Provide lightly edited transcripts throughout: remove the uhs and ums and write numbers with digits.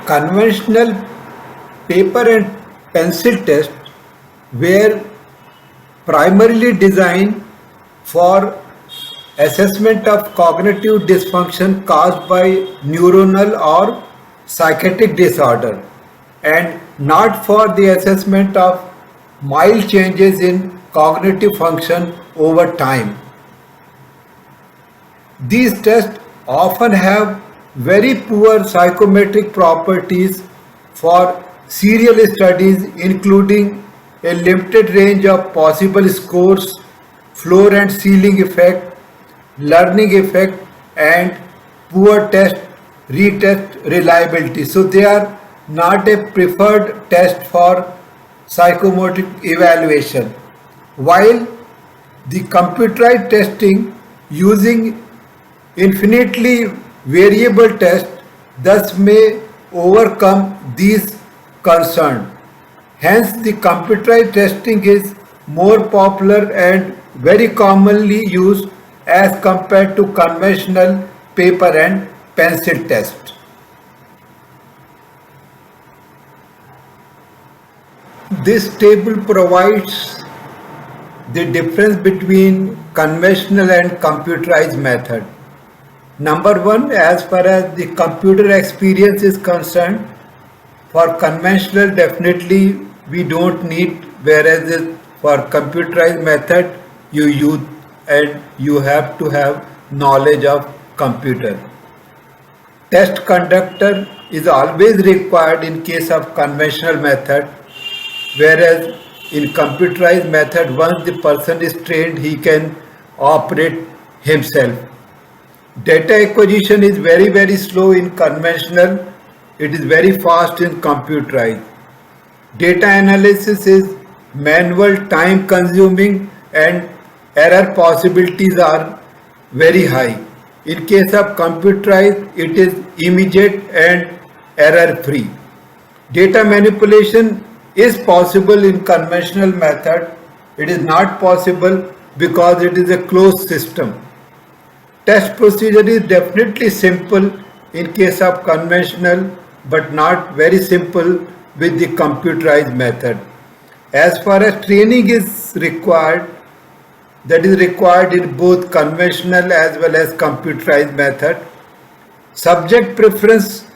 Conventional paper and pencil tests were primarily designed for assessment of cognitive dysfunction caused by neuronal or psychiatric disorder and not for the assessment of mild changes in cognitive function over time. These tests often have very poor psychometric properties for serial studies, including a limited range of possible scores, floor and ceiling effect, learning effect, and poor test retest reliability. So they are not a preferred test for psychomotor evaluation. While the computerized testing using infinitely variable test thus may overcome these concerns. Hence, the computerized testing is more popular and very commonly used as compared to conventional paper and pencil test. This table provides the difference between conventional and computerized method. Number one, as far as the computer experience is concerned, for conventional definitely we don't need, whereas for computerized method you use and you have to have knowledge of computer. Test conductor is always required in case of conventional method, whereas in computerized method once the person is trained he can operate himself. Data acquisition is very slow in conventional, it is very fast in computerized. Data analysis is manual, time consuming, and error possibilities are very high. In case of computerized, it is immediate and error free. Data manipulation is possible in conventional method. It is not possible because it is a closed system. Test procedure is definitely simple in case of conventional but not very simple with the computerized method. As far as training is required, that is required in both conventional as well as computerized method. Subject preference,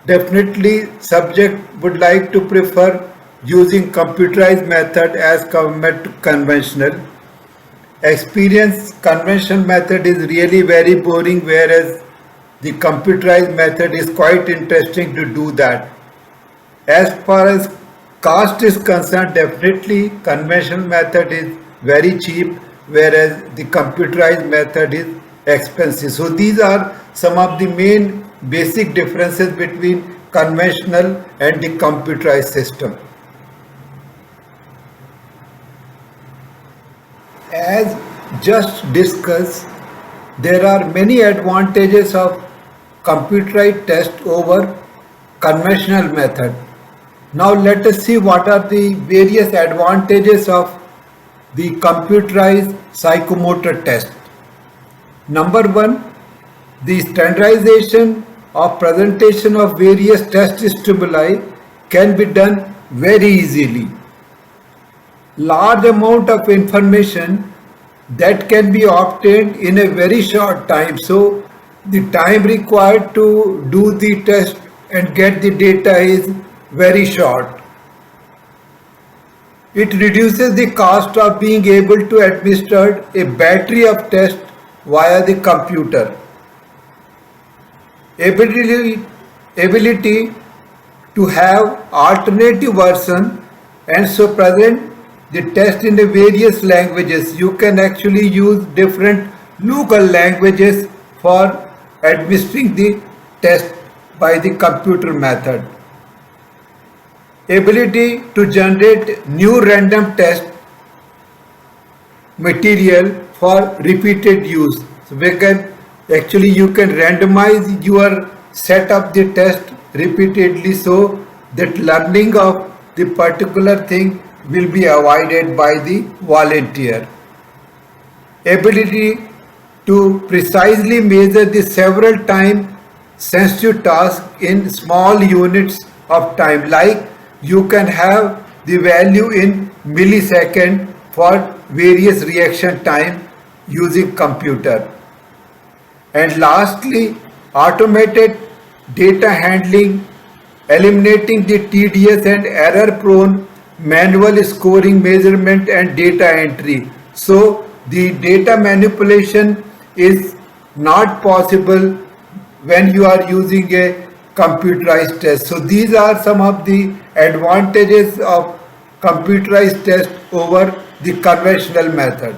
definitely subject would like to prefer using computerized method as compared to conventional. Experience conventional method is really very boring, whereas the computerized method is quite interesting to do that. As far as cost is concerned, definitely conventional method is very cheap, whereas the computerized method is expensive. So these are some of the main basic differences between conventional and the computerized system. As just discussed, there are many advantages of computerized test over conventional method. Now let us see what are the various advantages of the computerized psychomotor test. Number one, the standardization of presentation of various test stimuli can be done very easily. Large amount of information that can be obtained in a very short time. So the time required to do the test and get the data is very short. It reduces the cost of being able to administer a battery of tests via the computer. Ability to have alternative version and so present the test in the various languages. You can actually use different local languages for administering the test by the computer method. Ability to generate new random test material for repeated use. So you can randomize your set of the test repeatedly so that learning of the particular thing will be avoided by the volunteer. Ability to precisely measure the several time sensitive task in small units of time. Like you can have the value in millisecond for various reaction time using computer. And lastly, automated data handling, eliminating the tedious and error prone manual scoring, measurement, and data entry. So, the data manipulation is not possible when you are using a computerized test. So, these are some of the advantages of computerized test over the conventional method.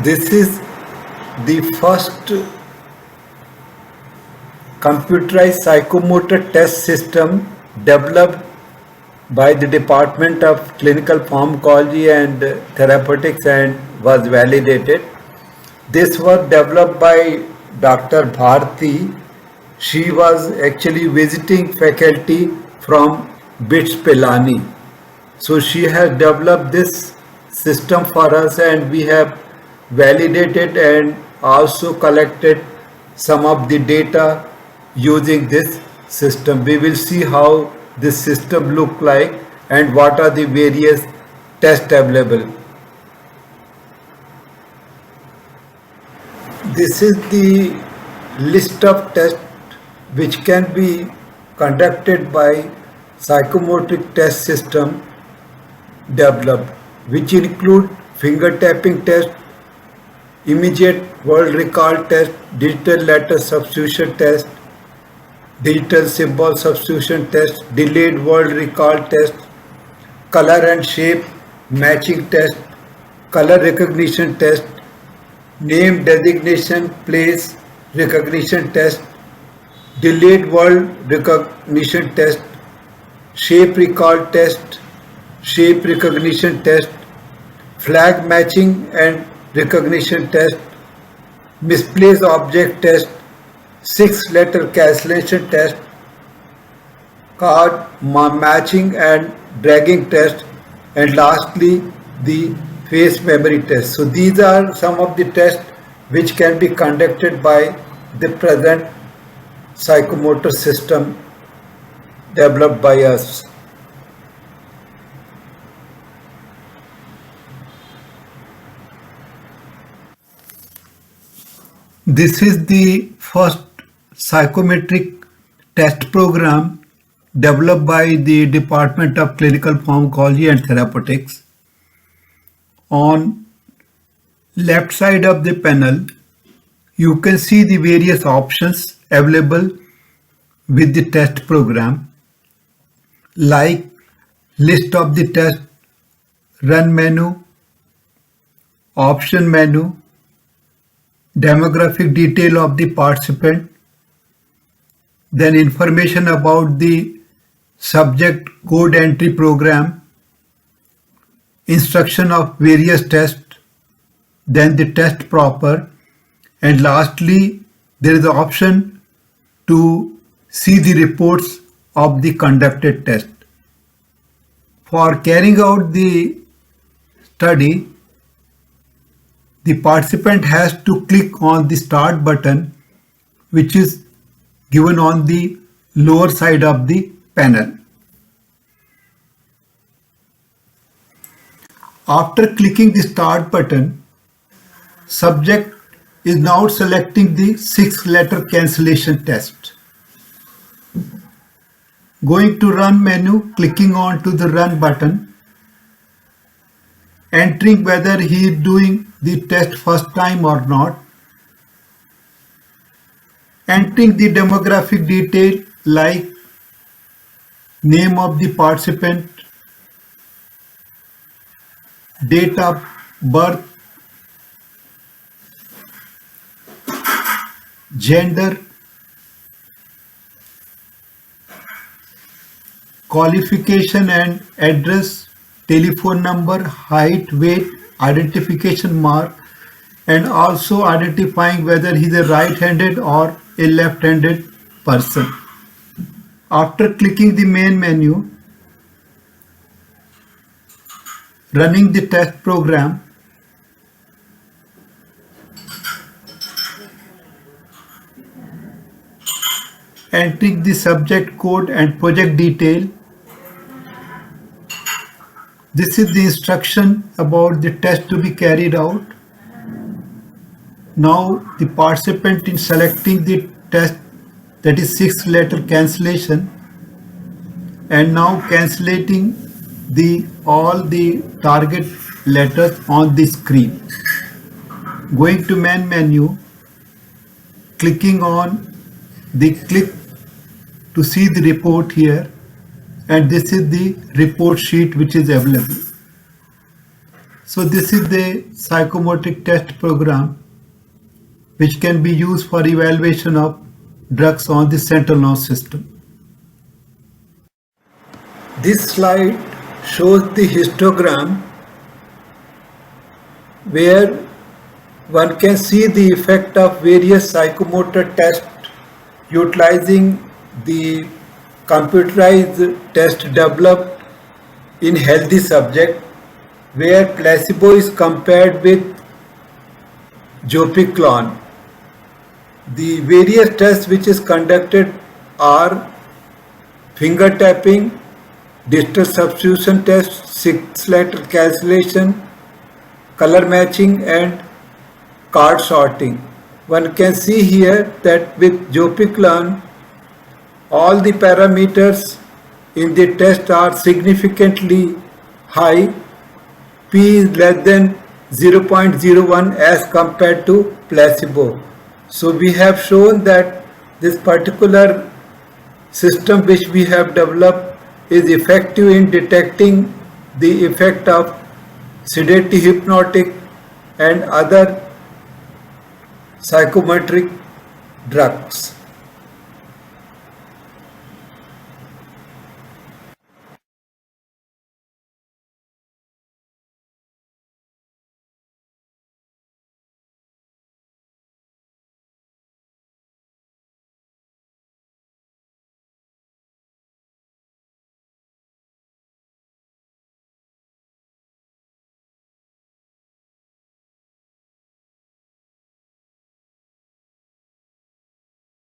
This is the first computerized psychomotor test system developed by the Department of Clinical Pharmacology and Therapeutics and was validated. This was developed by Dr. Bharti. She was actually visiting faculty from BITS Pilani. So she has developed this system for us and we have validated and also collected some of the data using this system. We will see how this system look like and what are the various tests available. This is the list of tests which can be conducted by psychomotoric test system developed, which include finger tapping test, immediate word recall test, digital letter substitution test, digital symbol substitution test, delayed word recall test, color and shape matching test, color recognition test, name designation place recognition test, delayed word recognition test, shape recall test, shape recognition test, flag matching and recognition test, misplaced object test, 6-letter cancellation test, card matching and dragging test, and lastly the face memory test. So these are some of the tests which can be conducted by the present psychomotor system developed by us. This is the first psychometric test program developed by the Department of Clinical Pharmacology and Therapeutics. On left side of the panel, you can see the various options available with the test program, like list of the test, run menu, option menu, demographic detail of the participant, then information about the subject code entry program, instruction of various tests, then the test proper, and lastly there is the option to see the reports of the conducted test. For carrying out the study, the participant has to click on the start button, which is given on the lower side of the panel. After clicking the start button, subject is now selecting the 6-letter cancellation test. Going to run menu, clicking on to the run button, entering whether he is doing the test first time or not, entering the demographic detail like name of the participant, date of birth, gender, qualification and address, telephone number, height, weight, identification mark, and also identifying whether he's a right-handed or a left-handed person. After clicking the main menu, running the test program, entering the subject code and project detail. This is the instruction about the test to be carried out. Now the participant in selecting the test, that is 6-letter cancellation, and now cancellating all the target letters on the screen. Going to main menu, clicking on the click to see the report here, and this is the report sheet which is available. So this is the psychomotor test program which can be used for evaluation of drugs on the central nervous system. This slide shows the histogram where one can see the effect of various psychomotor tests utilizing the computerized test developed in healthy subject, where placebo is compared with zopiclone. The various tests which is conducted are finger tapping, digital substitution test, 6-letter cancellation, color matching, and card sorting. One can see here that with zopiclone, all the parameters in the test are significantly high. P is less than 0.01 as compared to placebo. So we have shown that this particular system which we have developed is effective in detecting the effect of sedative, hypnotic, and other psychometric drugs.